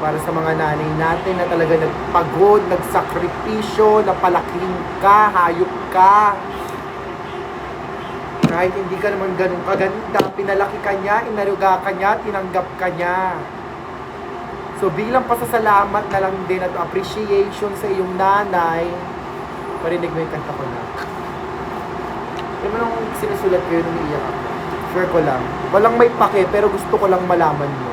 Para sa mga nanay natin na talaga nagpagod, nagsakripisyo, napalaking ka, hayop ka. Kahit hindi ka naman ganun kaganda, pinalaki ka niya, inaruga ka niya, tinanggap ka niya. So bilang pasasalamat na lang din at appreciation sa iyong nanay, parinig mo yung kanta ko na. Yung nung sinusulat ko yun, umiiyak ako. Sure ko lang. Walang may pake, pero gusto ko lang malaman mo.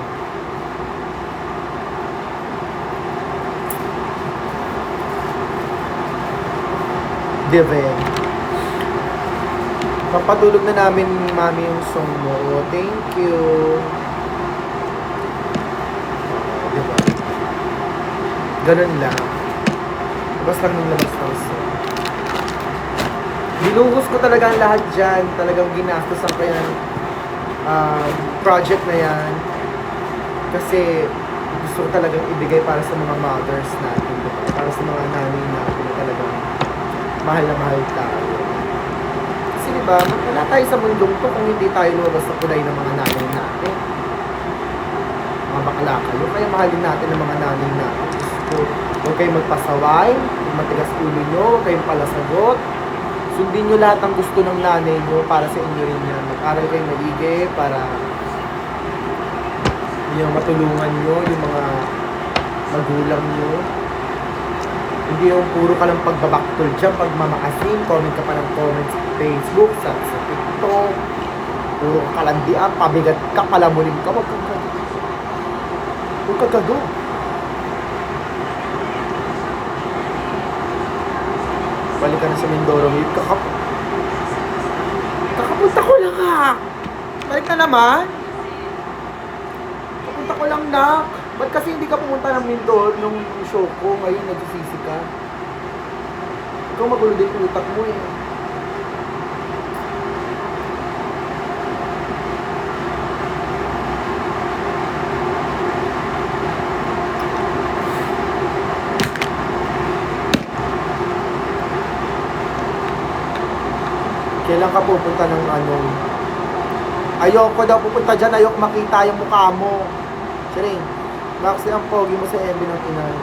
Dive. Papatulog na namin, mami, yung song mo. Thank you. Diba? Ganun lang. Labas lang ng labas ng song. Binuhos ko talaga ang lahat dyan. Talagang ginastos ang kaya project na yan. Kasi gusto ko talagang ibigay para sa mga mothers natin. Diba? Para sa mga nanay natin na talagang mahal na mahal tayo. Kasi diba, wala tayo sa mundong to kung hindi tayo lumabas sa kulay ng mga nanay natin. Mga bakla kayo, kaya mahalin natin ang mga nanay natin. So, huwag kayong magpasaway, huwag matigas ulo nyo, huwag kayong palasagot. Sundin nyo lahat ng gusto ng nanay nyo para sa inyo rin yan. Mag-aral kayong maigi para yung matulungan nyo, yung mga magulang nyo. Hindi yung puro ka lang pagbabaktol dyan, pagmamakasin, comment ka pa ng comments sa Facebook, sa TikTok, puro kalandian, pabigat ka, palamunin ka, huwag kang gado. Balik ka na sa Mindoro, kakapunta ko lang ha. Balik na naman. Kapunta ko lang na. Ba't kasi hindi ka pumunta ng Mindoro nung show ko? Ngayon nagsisisi ka. Ikaw magulo din yung utak mo eh. Kailan ka pupunta ng anong... Ayoko daw pupunta dyan, ayoko makita yung mukha mo. Charing, Maxi, ang pogi mo sa MB ng inay.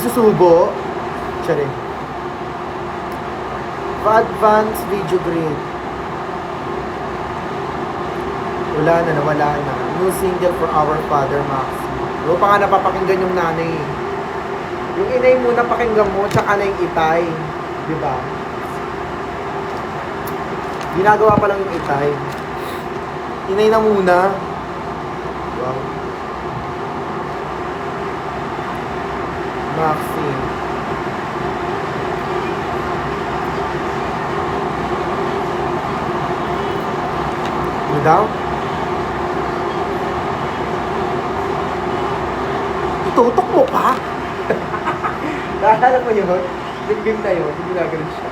Isusubo? Charing. Advance video grade. Wala na, nawala na. New single for our father, Maxi. Huwag pa nga napapakinggan yung nanay. Yung inay muna pakinggan mo, tsaka na yung itay. Diba? Ginagawa pa lang yung itay. Inay na muna. Wow. Maxi. Ano daw? Itutok mo pa? Naalala mo yun? Bing-bing na yun. Hindi nagano'n siya.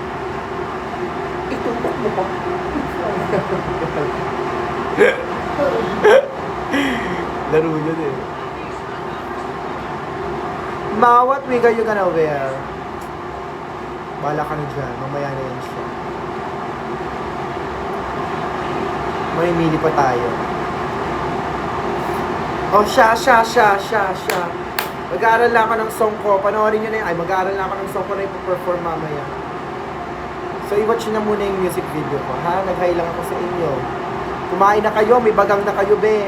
Itutok mo pa? Laro yun eh. Ma, what wig are you gonna wear? Bala ka na dyan. Mamaya na yan siya. May mili pa tayo. Oh, siya. Mag-aaral lang ako ng song ko. Panoorin nyo na yun. Ay, mag-aaral lang ako ng song ko na ipo-perform mamaya. So, i-watch nyo na muna yung music video ko, ha? Nag-hi lang ako sa inyo. Kumain na kayo, may bagang na kayo, be.